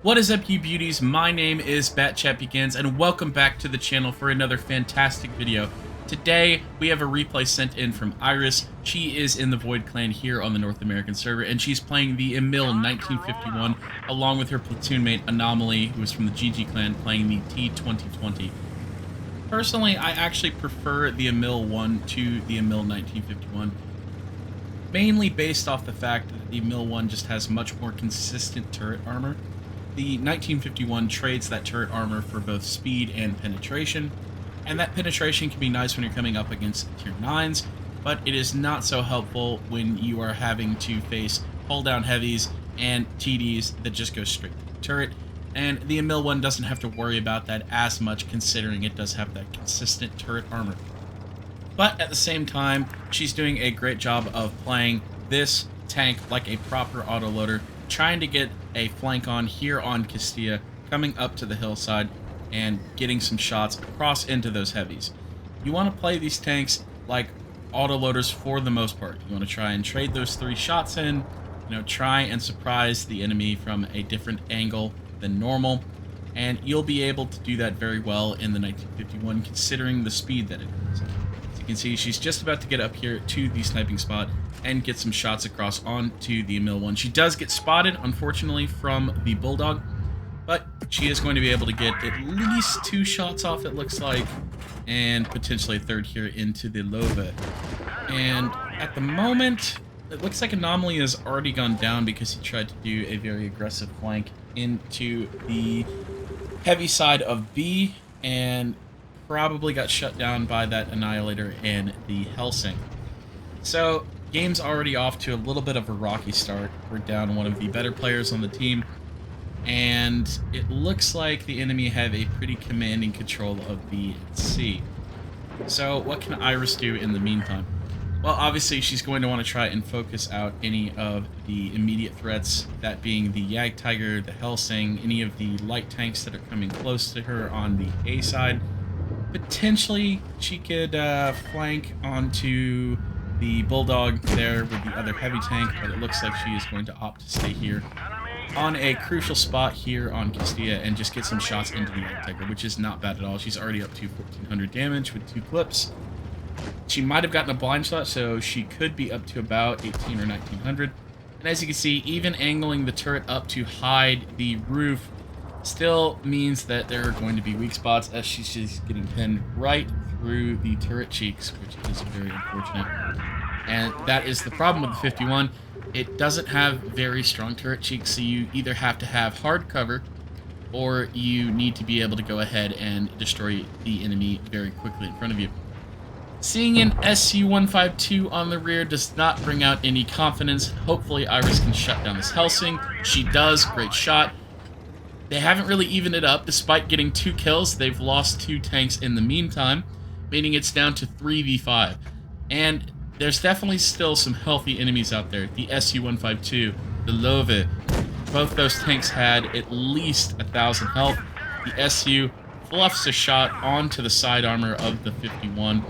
What is up, you beauties? My name is BatchatBegins, and welcome back to the channel for another fantastic video. Today, we have a replay sent in from Iris. She is in the Void clan here on the North American server, and she's playing the Emil 1951, along with her platoon mate Anomaly, who is from the GG clan, playing the T2020. Personally, I actually prefer the Emil 1 to the Emil 1951, mainly based off the fact that the Emil 1 just has much more consistent turret armor. The 1951 trades that turret armor for both speed and penetration, and that penetration can be nice when you're coming up against tier 9s, but it is not so helpful when you are having to face hull down heavies and TDs that just go straight to the turret, and the Emil 1 doesn't have to worry about that as much, considering it does have that consistent turret armor. But at the same time, she's doing a great job of playing this tank like a proper autoloader, trying to get a flank on here on Castilla, coming up to the hillside and getting some shots across into those heavies. You want to play these tanks like autoloaders for the most part. You want to try and trade those 3 shots in, try and surprise the enemy from a different angle than normal, and you'll be able to do that very well in the 1951, considering the speed that it is. As you can see, she's just about to get up here to the sniping spot and get some shots across onto the Emil 1. She does get spotted, unfortunately, from the Bulldog, but she is going to be able to get at least 2 shots off, it looks like, and potentially a 3rd here into the Lova. And at the moment, it looks like Anomaly has already gone down because he tried to do a very aggressive flank into the heavy side of B, and probably got shut down by that Annihilator and the Helsing. So, game's already off to a little bit of a rocky start. We're down one of the better players on the team, and it looks like the enemy have a pretty commanding control of B and C. So what can Iris do in the meantime? Well, obviously she's going to want to try and focus out any of the immediate threats, that being the Jagdtiger, the Helsing, any of the light tanks that are coming close to her on the A side. Potentially she could flank onto the Bulldog there with the other heavy tank, but it looks like she is going to opt to stay here on a crucial spot here on Castilla and just get some shots into the Jagdtiger, which is not bad at all. She's already up to 1400 damage with 2 clips. She might have gotten a blind shot, so she could be up to about 18 or 1900. And as you can see, even angling the turret up to hide the roof still means that there are going to be weak spots, as she's just getting pinned right through the turret cheeks, which is very unfortunate. And that is the problem with the 51. It doesn't have very strong turret cheeks, so you either have to have hard cover, or you need to be able to go ahead and destroy the enemy very quickly in front of you. Seeing an SU-152 on the rear does not bring out any confidence. Hopefully Iris can shut down this Helsing. She does. Great shot. They haven't really evened it up. Despite getting 2 kills, they've lost 2 tanks in the meantime, meaning it's down to 3v5. And there's definitely still some healthy enemies out there. The SU-152, the Love, both those tanks had at least 1,000 health. The SU fluffs a shot onto the side armor of the 51.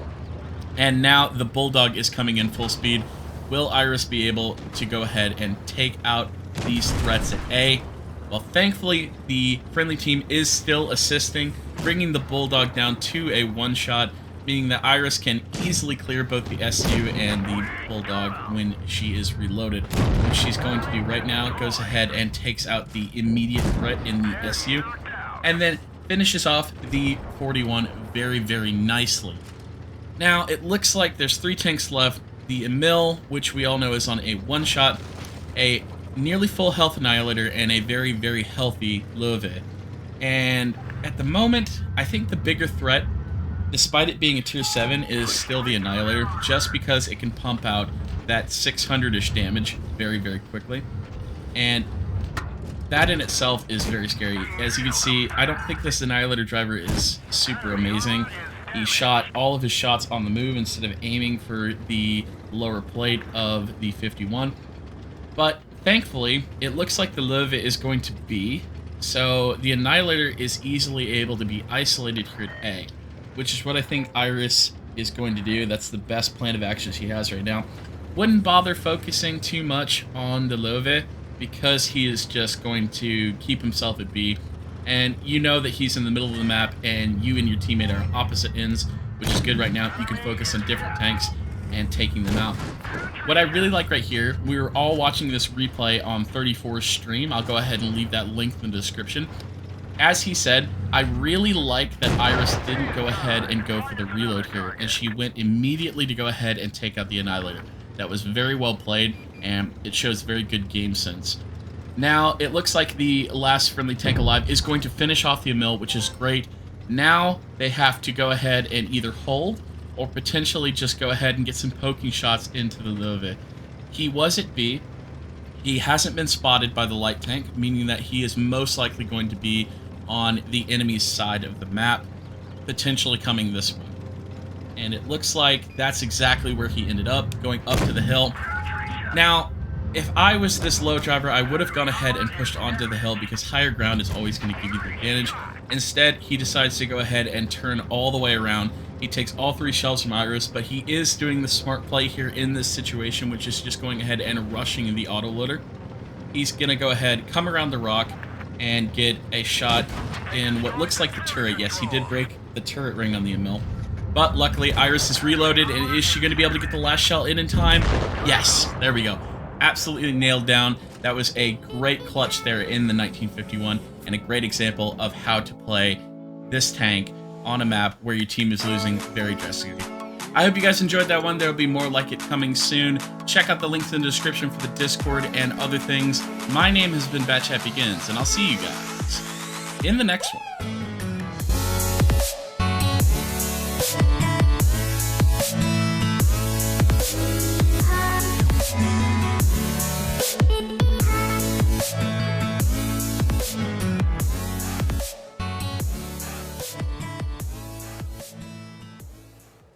And now the Bulldog is coming in full speed. Will Iris be able to go ahead and take out these threats at A? Well, thankfully, the friendly team is still assisting, bringing the Bulldog down to a 1-shot, meaning that Iris can easily clear both the SU and the Bulldog when she is reloaded. What she's going to do right now, goes ahead and takes out the immediate threat in the SU, and then finishes off the 41 very, very nicely. Now, it looks like there's 3 tanks left. The Emil, which we all know is on a 1-shot, a nearly full health Annihilator, and a very, very healthy Love. And at the moment, I think the bigger threat, despite it being a tier 7, is still the Annihilator, just because it can pump out that 600-ish damage very, very quickly. And that in itself is very scary. As you can see, I don't think this Annihilator driver is super amazing. He shot all of his shots on the move instead of aiming for the lower plate of the 51. But thankfully, it looks like the Love is going to be, so the Annihilator is easily able to be isolated here at A, which is what I think Iris is going to do. That's the best plan of action she has right now. Wouldn't bother focusing too much on the Love, because he is just going to keep himself at B. And you know that he's in the middle of the map, and you and your teammate are on opposite ends, which is good right now. You can focus on different tanks and taking them out. What I really like right here, we were all watching this replay on 34's stream. I'll go ahead and leave that link in the description. As he said, I really like that Iris didn't go ahead and go for the reload here, and she went immediately to go ahead and take out the Annihilator. That was very well played, and it shows very good game sense. Now, it looks like the last friendly tank alive is going to finish off the Emil, which is great. Now, they have to go ahead and either hold, or potentially just go ahead and get some poking shots into the Love. He was at B. He hasn't been spotted by the light tank, meaning that he is most likely going to be on the enemy's side of the map, potentially coming this way. And it looks like that's exactly where he ended up, going up to the hill. Now, if I was this low driver, I would have gone ahead and pushed onto the hill because higher ground is always going to give you the advantage. Instead, he decides to go ahead and turn all the way around. He takes all 3 shells from Iris, but he is doing the smart play here in this situation, which is just going ahead and rushing the autoloader. He's going to go ahead, come around the rock, and get a shot in what looks like the turret. Yes, he did break the turret ring on the Emil. But luckily, Iris is reloaded, and is she going to be able to get the last shell in time? Yes, there we go. Absolutely nailed down. That was a great clutch there in the 1951, and a great example of how to play this tank on a map where your team is losing very drastically. I hope you guys enjoyed that one. There will be more like it coming soon. Check out the links in the description for the Discord and other things. My name has been BatchatBegins, and I'll see you guys in the next one.